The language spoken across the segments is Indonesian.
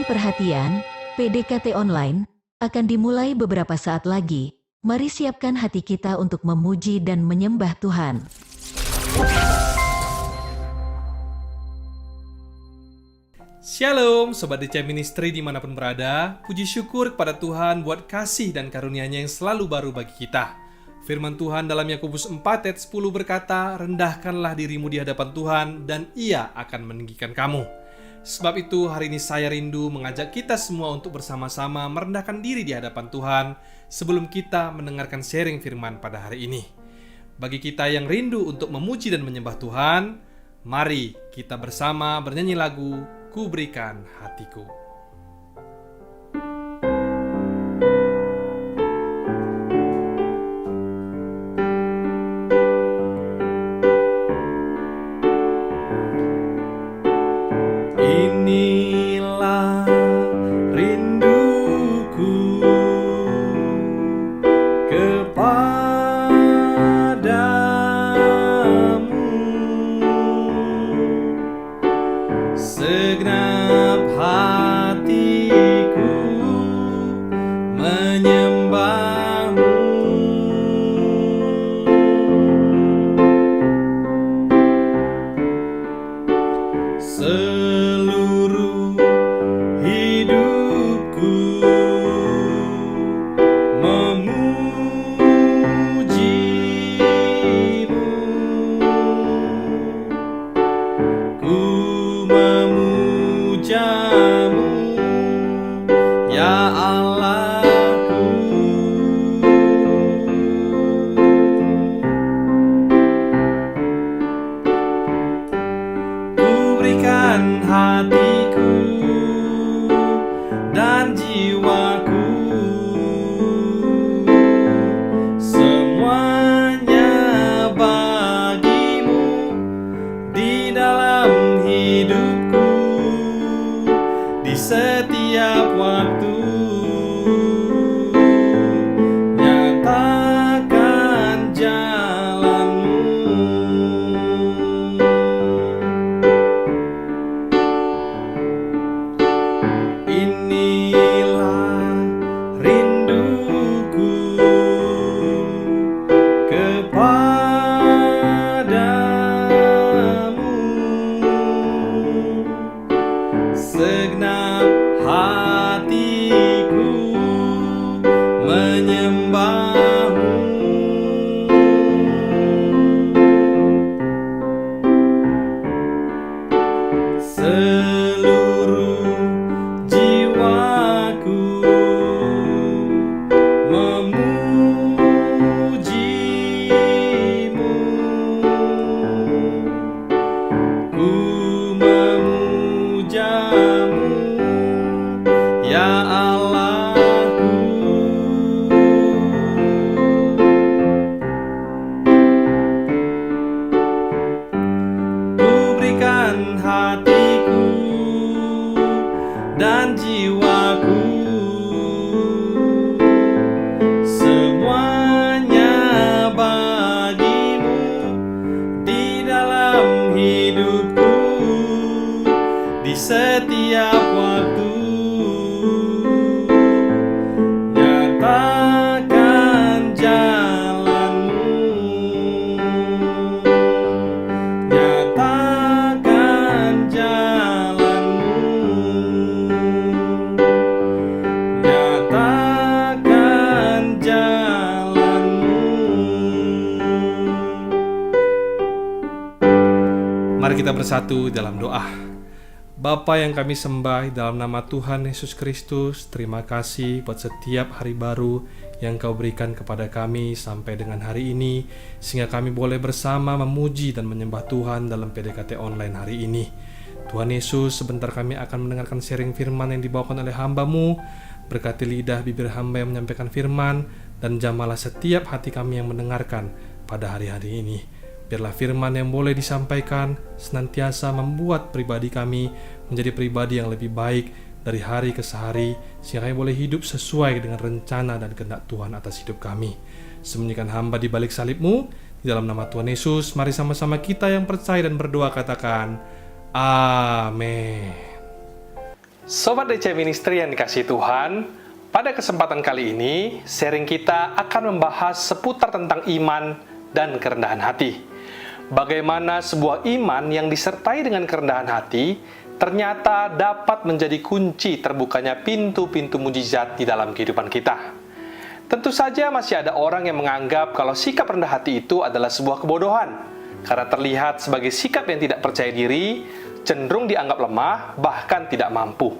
Perhatian, PDKT Online akan dimulai beberapa saat lagi. Mari siapkan hati kita untuk memuji dan menyembah Tuhan. Shalom, Sobat DC Ministry dimanapun berada. Puji syukur kepada Tuhan buat kasih dan karunia-Nya yang selalu baru bagi kita. Firman Tuhan dalam Yakobus 4 ayat 10 berkata, rendahkanlah dirimu di hadapan Tuhan dan Ia akan meninggikan kamu. Sebab itu hari ini saya rindu mengajak kita semua untuk bersama-sama merendahkan diri di hadapan Tuhan sebelum kita mendengarkan sharing firman pada hari ini. Bagi kita yang rindu untuk memuji dan menyembah Tuhan, mari kita bersama bernyanyi lagu Ku Berikan Hatiku. Inilah rinduku kepadamu, segenap hatiku menyembahmu. Seluruh hidupku memujimu, ku memujamu, ya Allahku. Ku berikan hatiku dan jiwaku, semuanya bagimu di dalam hidupku, di setiap waktu. Nyatakan jalanmu. Inilah rinduku kepadamu, segenap hatiku menyembahmu. Seluruh jiwaku memujimu, ku memujamu, ya Allahku. Ku berikan hatiku dan jiwaku, semuanya bagimu di dalam hidupku, di setiap waktu. Nyatakan jalanmu, nyatakan jalanmu, nyatakan jalanmu. Mari kita bersatu dalam doa. Bapa yang kami sembah dalam nama Tuhan Yesus Kristus, terima kasih buat setiap hari baru yang Kau berikan kepada kami sampai dengan hari ini, sehingga kami boleh bersama memuji dan menyembah Tuhan dalam PDKT Online hari ini. Tuhan Yesus, sebentar kami akan mendengarkan sharing firman yang dibawakan oleh hamba-Mu. Berkati lidah bibir hamba yang menyampaikan firman, dan jamahlah setiap hati kami yang mendengarkan pada hari-hari ini. Biarlah firman yang boleh disampaikan senantiasa membuat pribadi kami menjadi pribadi yang lebih baik dari hari ke hari, sehingga kami boleh hidup sesuai dengan rencana dan kehendak Tuhan atas hidup kami. Sembunyikan hamba di balik salib-Mu, di dalam nama Tuhan Yesus, mari sama-sama kita yang percaya dan berdoa katakan, Amin. Sobat DC Ministry yang dikasihi Tuhan, pada kesempatan kali ini, sharing kita akan membahas seputar tentang iman dan kerendahan hati. Bagaimana sebuah iman yang disertai dengan kerendahan hati ternyata dapat menjadi kunci terbukanya pintu-pintu mujizat di dalam kehidupan kita. Tentu saja masih ada orang yang menganggap kalau sikap rendah hati itu adalah sebuah kebodohan, karena terlihat sebagai sikap yang tidak percaya diri, cenderung dianggap lemah, bahkan tidak mampu.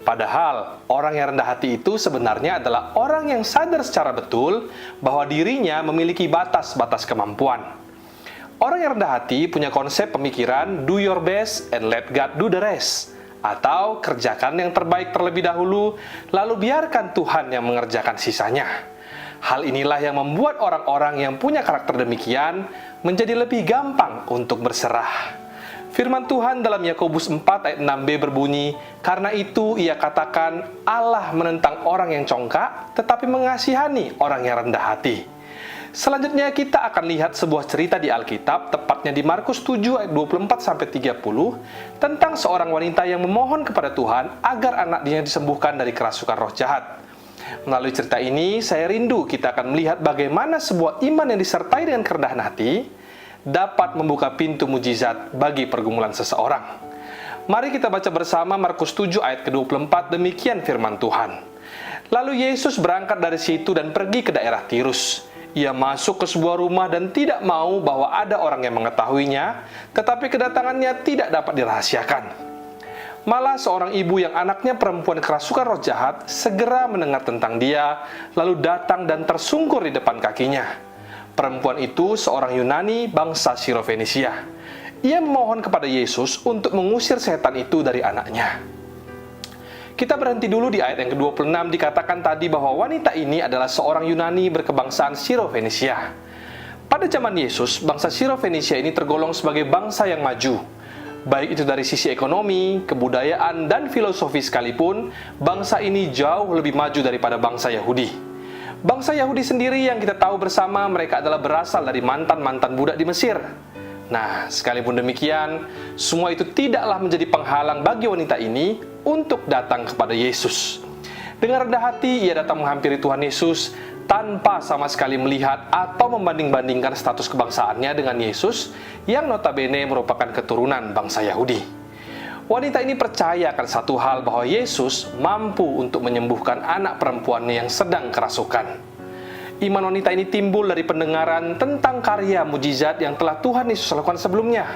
Padahal, orang yang rendah hati itu sebenarnya adalah orang yang sadar secara betul bahwa dirinya memiliki batas-batas kemampuan. Orang yang rendah hati punya konsep pemikiran do your best and let God do the rest, atau kerjakan yang terbaik terlebih dahulu, lalu biarkan Tuhan yang mengerjakan sisanya. Hal inilah yang membuat orang-orang yang punya karakter demikian menjadi lebih gampang untuk berserah. Firman Tuhan dalam Yakobus 4 ayat 6b berbunyi, karena itu ia katakan Allah menentang orang yang congkak, tetapi mengasihani orang yang rendah hati. Selanjutnya kita akan lihat sebuah cerita di Alkitab, tepatnya di Markus 7 ayat 24-30, tentang seorang wanita yang memohon kepada Tuhan agar anaknya disembuhkan dari kerasukan roh jahat. Melalui cerita ini, saya rindu kita akan melihat bagaimana sebuah iman yang disertai dengan kerendahan hati dapat membuka pintu mujizat bagi pergumulan seseorang. Mari kita baca bersama Markus 7 ayat ke-24, demikian firman Tuhan. Lalu Yesus berangkat dari situ dan pergi ke daerah Tirus. Ia masuk ke sebuah rumah dan tidak mau bahwa ada orang yang mengetahuinya, tetapi kedatangannya tidak dapat dirahasiakan. Malah seorang ibu yang anaknya perempuan kerasukan roh jahat segera mendengar tentang dia, lalu datang dan tersungkur di depan kakinya. Perempuan itu seorang Yunani bangsa Sirofenisia. Ia memohon kepada Yesus untuk mengusir setan itu dari anaknya. Kita berhenti dulu di ayat yang ke-26, dikatakan tadi bahwa wanita ini adalah seorang Yunani berkebangsaan Sirofenisia. Pada zaman Yesus, bangsa Sirofenisia ini tergolong sebagai bangsa yang maju. Baik itu dari sisi ekonomi, kebudayaan, dan filosofi sekalipun, bangsa ini jauh lebih maju daripada bangsa Yahudi. Bangsa Yahudi sendiri yang kita tahu bersama, mereka adalah berasal dari mantan-mantan budak di Mesir. Nah, sekalipun demikian, semua itu tidaklah menjadi penghalang bagi wanita ini untuk datang kepada Yesus. Dengan rendah hati, ia datang menghampiri Tuhan Yesus tanpa sama sekali melihat atau membanding-bandingkan status kebangsaannya dengan Yesus yang notabene merupakan keturunan bangsa Yahudi. Wanita ini percaya akan satu hal, bahwa Yesus mampu untuk menyembuhkan anak perempuannya yang sedang kerasukan. Iman wanita ini timbul dari pendengaran tentang karya mujizat yang telah Tuhan Yesus lakukan sebelumnya.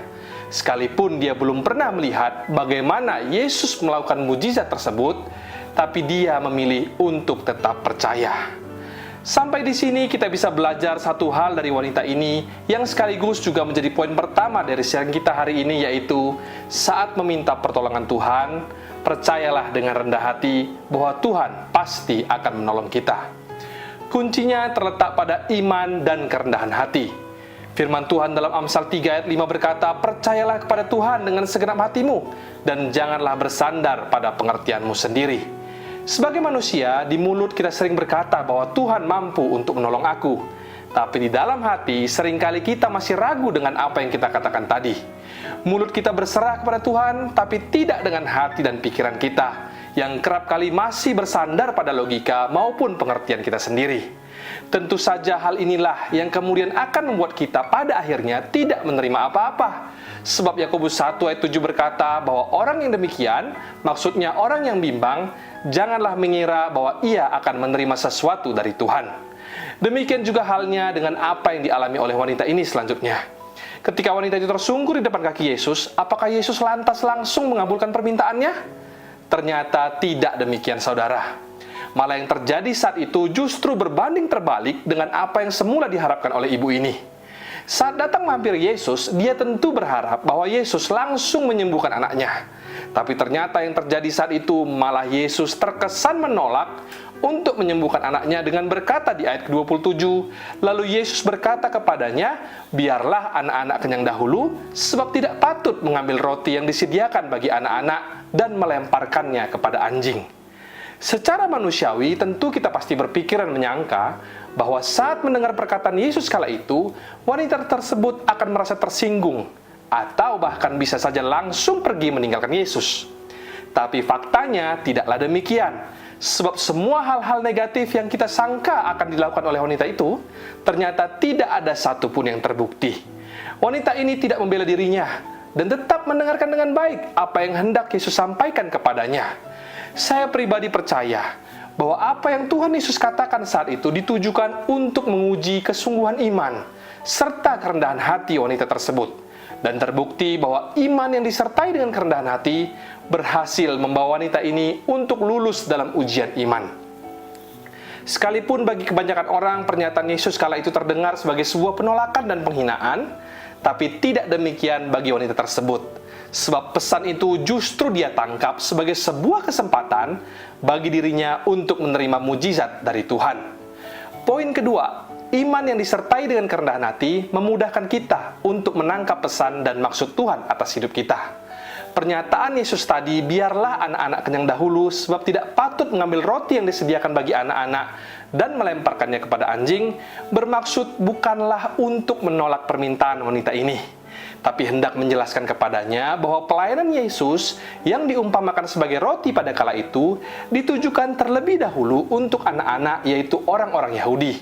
Sekalipun dia belum pernah melihat bagaimana Yesus melakukan mujizat tersebut, tapi dia memilih untuk tetap percaya. Sampai di sini kita bisa belajar satu hal dari wanita ini, yang sekaligus juga menjadi poin pertama dari sharing kita hari ini, yaitu saat meminta pertolongan Tuhan, percayalah dengan rendah hati bahwa Tuhan pasti akan menolong kita. Kuncinya terletak pada iman dan kerendahan hati. Firman Tuhan dalam Amsal 3 ayat 5 berkata, percayalah kepada Tuhan dengan segenap hatimu, dan janganlah bersandar pada pengertianmu sendiri. Sebagai manusia, di mulut kita sering berkata bahwa Tuhan mampu untuk menolong aku. Tapi di dalam hati, seringkali kita masih ragu dengan apa yang kita katakan tadi. Mulut kita berserah kepada Tuhan, tapi tidak dengan hati dan pikiran kita, yang kerap kali masih bersandar pada logika maupun pengertian kita sendiri. Tentu saja hal inilah yang kemudian akan membuat kita pada akhirnya tidak menerima apa-apa. Sebab Yakobus 1 ayat 7 berkata bahwa orang yang demikian, maksudnya orang yang bimbang, janganlah mengira bahwa ia akan menerima sesuatu dari Tuhan. Demikian juga halnya dengan apa yang dialami oleh wanita ini selanjutnya. Ketika wanita itu tersungkur di depan kaki Yesus, apakah Yesus lantas langsung mengabulkan permintaannya? Ternyata tidak demikian, saudara. Malah yang terjadi saat itu justru berbanding terbalik dengan apa yang semula diharapkan oleh ibu ini. Saat datang mampir Yesus, dia tentu berharap bahwa Yesus langsung menyembuhkan anaknya. Tapi ternyata yang terjadi saat itu malah Yesus terkesan menolak untuk menyembuhkan anaknya dengan berkata di ayat ke-27, lalu Yesus berkata kepadanya, biarlah anak-anak kenyang dahulu, sebab tidak patut mengambil roti yang disediakan bagi anak-anak dan melemparkannya kepada anjing. Secara manusiawi, tentu kita pasti berpikir dan menyangka bahwa saat mendengar perkataan Yesus kala itu, wanita tersebut akan merasa tersinggung, atau bahkan bisa saja langsung pergi meninggalkan Yesus. Tapi faktanya tidaklah demikian. Sebab semua hal-hal negatif yang kita sangka akan dilakukan oleh wanita itu, ternyata tidak ada satupun yang terbukti. Wanita ini tidak membela dirinya, dan tetap mendengarkan dengan baik apa yang hendak Yesus sampaikan kepadanya. Saya pribadi percaya bahwa apa yang Tuhan Yesus katakan saat itu ditujukan untuk menguji kesungguhan iman, serta kerendahan hati wanita tersebut. Dan terbukti bahwa iman yang disertai dengan kerendahan hati berhasil membawa wanita ini untuk lulus dalam ujian iman. Sekalipun bagi kebanyakan orang pernyataan Yesus kala itu terdengar sebagai sebuah penolakan dan penghinaan, tapi tidak demikian bagi wanita tersebut. Sebab pesan itu justru dia tangkap sebagai sebuah kesempatan bagi dirinya untuk menerima mujizat dari Tuhan. Poin kedua, iman yang disertai dengan kerendahan hati memudahkan kita untuk menangkap pesan dan maksud Tuhan atas hidup kita. Pernyataan Yesus tadi, biarlah anak-anak kenyang dahulu, sebab tidak patut mengambil roti yang disediakan bagi anak-anak dan melemparkannya kepada anjing, bermaksud bukanlah untuk menolak permintaan wanita ini, tapi hendak menjelaskan kepadanya bahwa pelayanan Yesus yang diumpamakan sebagai roti pada kala itu ditujukan terlebih dahulu untuk anak-anak, yaitu orang-orang Yahudi.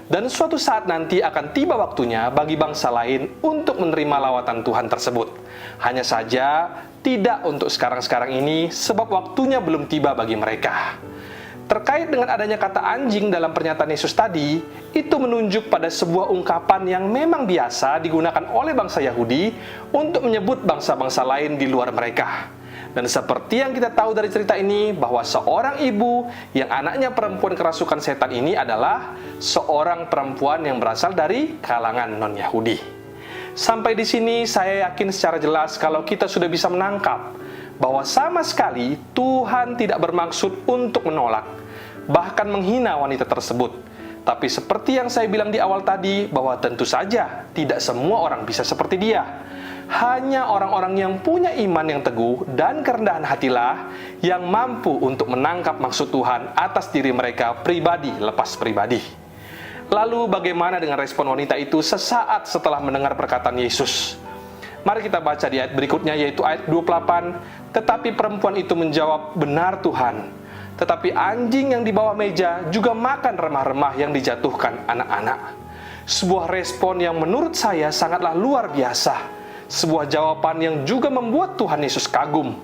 Dan suatu saat nanti akan tiba waktunya bagi bangsa lain untuk menerima lawatan Tuhan tersebut. Hanya saja tidak untuk sekarang-sekarang ini, sebab waktunya belum tiba bagi mereka. Terkait dengan adanya kata anjing dalam pernyataan Yesus tadi, itu menunjuk pada sebuah ungkapan yang memang biasa digunakan oleh bangsa Yahudi untuk menyebut bangsa-bangsa lain di luar mereka. Dan seperti yang kita tahu dari cerita ini, bahwa seorang ibu yang anaknya perempuan kerasukan setan ini adalah seorang perempuan yang berasal dari kalangan non-Yahudi. Sampai di sini saya yakin secara jelas kalau kita sudah bisa menangkap bahwa sama sekali Tuhan tidak bermaksud untuk menolak, bahkan menghina wanita tersebut. Tapi seperti yang saya bilang di awal tadi, bahwa tentu saja tidak semua orang bisa seperti dia. Hanya orang-orang yang punya iman yang teguh dan kerendahan hatilah yang mampu untuk menangkap maksud Tuhan atas diri mereka pribadi lepas pribadi. Lalu bagaimana dengan respon wanita itu sesaat setelah mendengar perkataan Yesus? Mari kita baca di ayat berikutnya, yaitu ayat 28. Tetapi perempuan itu menjawab, benar Tuhan, tetapi anjing yang di bawah meja juga makan remah-remah yang dijatuhkan anak-anak. Sebuah respon yang menurut saya sangatlah luar biasa. Sebuah jawaban yang juga membuat Tuhan Yesus kagum.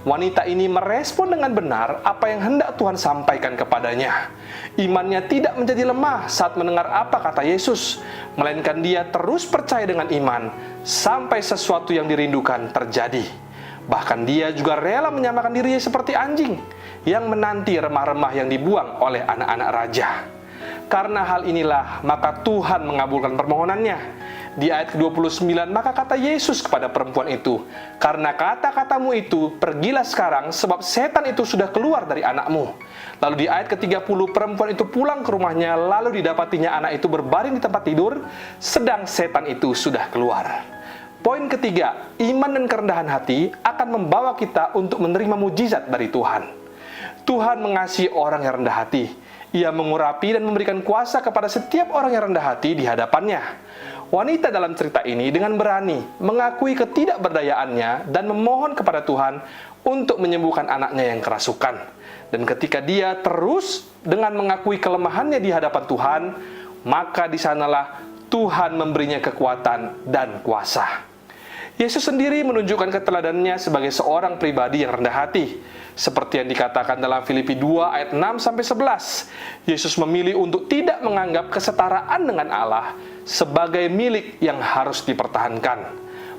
Wanita ini merespon dengan benar apa yang hendak Tuhan sampaikan kepadanya. Imannya tidak menjadi lemah saat mendengar apa kata Yesus, melainkan dia terus percaya dengan iman sampai sesuatu yang dirindukan terjadi. Bahkan dia juga rela menyamakan dirinya seperti anjing yang menanti remah-remah yang dibuang oleh anak-anak raja. Karena hal inilah maka Tuhan mengabulkan permohonannya. Di ayat ke-29, maka kata Yesus kepada perempuan itu, karena kata-katamu itu, pergilah sekarang, sebab setan itu sudah keluar dari anakmu. Lalu di ayat ke-30, perempuan itu pulang ke rumahnya, lalu didapatinya anak itu berbaring di tempat tidur, sedang setan itu sudah keluar. Poin ketiga, iman dan kerendahan hati akan membawa kita untuk menerima mujizat dari Tuhan. Tuhan mengasihi orang yang rendah hati. Ia mengurapi dan memberikan kuasa kepada setiap orang yang rendah hati di hadapannya. Wanita dalam cerita ini dengan berani mengakui ketidakberdayaannya dan memohon kepada Tuhan untuk menyembuhkan anaknya yang kerasukan. Dan ketika dia terus dengan mengakui kelemahannya di hadapan Tuhan, maka di sanalah Tuhan memberinya kekuatan dan kuasa. Yesus sendiri menunjukkan keteladanannya sebagai seorang pribadi yang rendah hati. Seperti yang dikatakan dalam Filipi 2 ayat 6-11, Yesus memilih untuk tidak menganggap kesetaraan dengan Allah sebagai milik yang harus dipertahankan,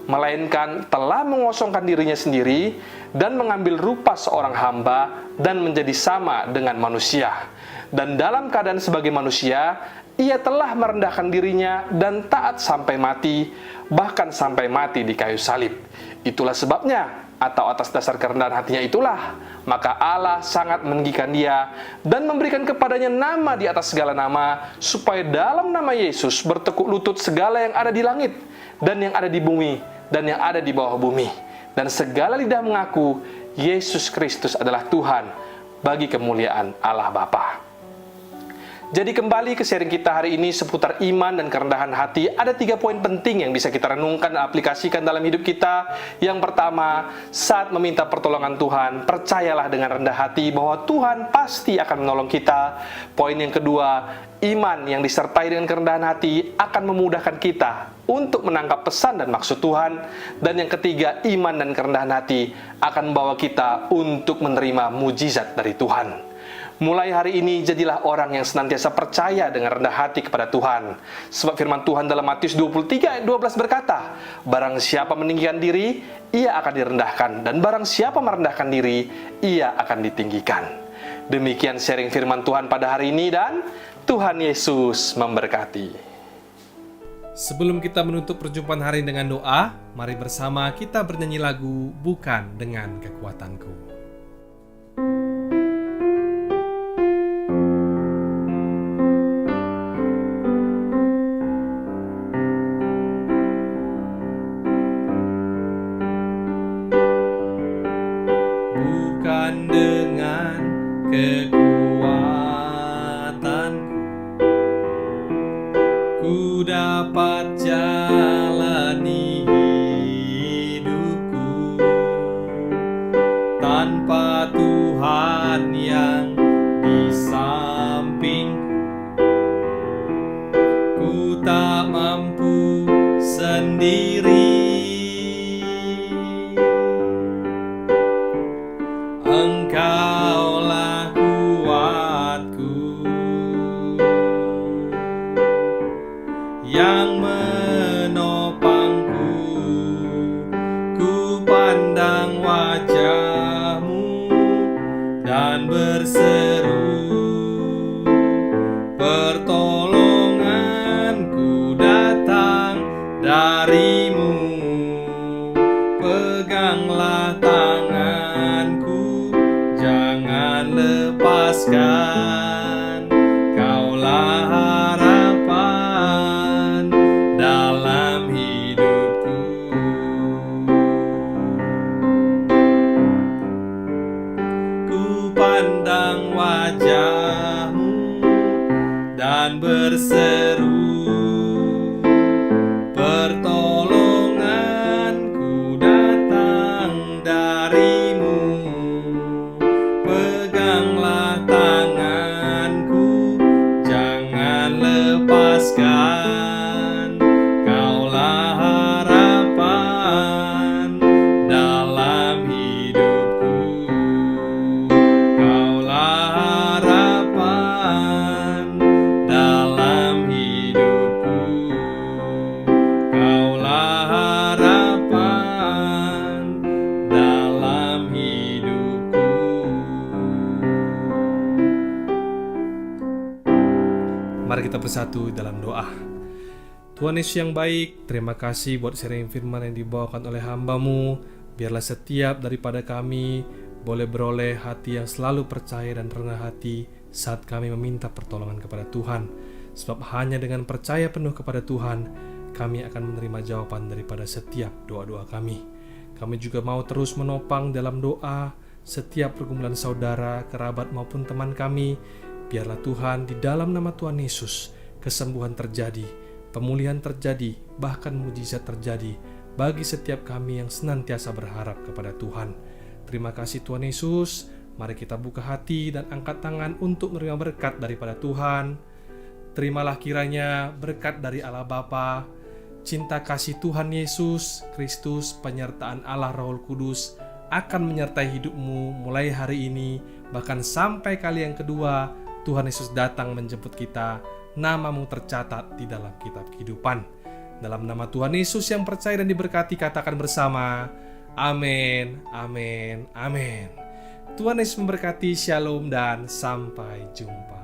melainkan telah mengosongkan dirinya sendiri dan mengambil rupa seorang hamba dan menjadi sama dengan manusia. Dan dalam keadaan sebagai manusia, ia telah merendahkan dirinya dan taat sampai mati, bahkan sampai mati di kayu salib. Itulah sebabnya atau atas dasar kerendahan hatinya itulah, maka Allah sangat meninggikan dia dan memberikan kepadanya nama di atas segala nama, supaya dalam nama Yesus bertekuk lutut segala yang ada di langit, dan yang ada di bumi, dan yang ada di bawah bumi. Dan segala lidah mengaku Yesus Kristus adalah Tuhan, bagi kemuliaan Allah Bapa. Jadi kembali ke sharing kita hari ini seputar iman dan kerendahan hati. Ada 3 poin penting yang bisa kita renungkan dan aplikasikan dalam hidup kita. Yang pertama, saat meminta pertolongan Tuhan, percayalah dengan rendah hati bahwa Tuhan pasti akan menolong kita. Poin yang kedua, iman yang disertai dengan kerendahan hati akan memudahkan kita untuk menangkap pesan dan maksud Tuhan. Dan yang ketiga, iman dan kerendahan hati akan membawa kita untuk menerima mujizat dari Tuhan. Mulai hari ini, jadilah orang yang senantiasa percaya dengan rendah hati kepada Tuhan. Sebab firman Tuhan dalam Matius 23 ayat 12 berkata, barang siapa meninggikan diri, ia akan direndahkan. Dan barang siapa merendahkan diri, ia akan ditinggikan. Demikian sharing firman Tuhan pada hari ini, dan Tuhan Yesus memberkati. Sebelum kita menutup perjumpaan hari dengan doa, mari bersama kita bernyanyi lagu Bukan Dengan Kekuatanku. Bukan dengan kekuatanku ku dapat jalani hidupku, tanpa Tuhan yang di sampingku ku tak mampu sendiri. Engkaulah kuatku yang menopangku, ku pandang wajah-Mu dan berseru, pertolonganku datang dari-Mu, peganglah tanganku, jangan lepaskan, Kaulah harapan dalam hidupku. Ku pandang wajah-Mu dan berseru, pertolonganku datang dari-Mu, peganglah tanganku, jangan lepaskan, Kaulah harapan dalam hidupku. Kaulah harapan dalam hidupku. Kaulah harapan dalam hidupku. Mari kita bersatu dalam doa. Tuhan Yesus yang baik, terima kasih buat sharing firman yang dibawakan oleh hamba-Mu. Biarlah setiap daripada kami boleh beroleh hati yang selalu percaya dan rendah hati saat kami meminta pertolongan kepada Tuhan. Sebab hanya dengan percaya penuh kepada Tuhan, kami akan menerima jawaban daripada setiap doa-doa kami. Kami juga mau terus menopang dalam doa setiap pergumulan saudara, kerabat maupun teman kami. Biarlah Tuhan, di dalam nama Tuhan Yesus, kesembuhan terjadi, pemulihan terjadi, bahkan mujizat terjadi bagi setiap kami yang senantiasa berharap kepada Tuhan. Terima kasih Tuhan Yesus. Mari kita buka hati dan angkat tangan untuk menerima berkat daripada Tuhan. Terimalah kiranya berkat dari Allah Bapa, cinta kasih Tuhan Yesus Kristus, penyertaan Allah Roh Kudus akan menyertai hidupmu mulai hari ini, bahkan sampai kali yang kedua Tuhan Yesus datang menjemput kita. Namamu tercatat di dalam kitab kehidupan. Dalam nama Tuhan Yesus yang percaya dan diberkati, katakan bersama, amin, amin, amin. Tuhan Yesus memberkati, shalom dan sampai jumpa.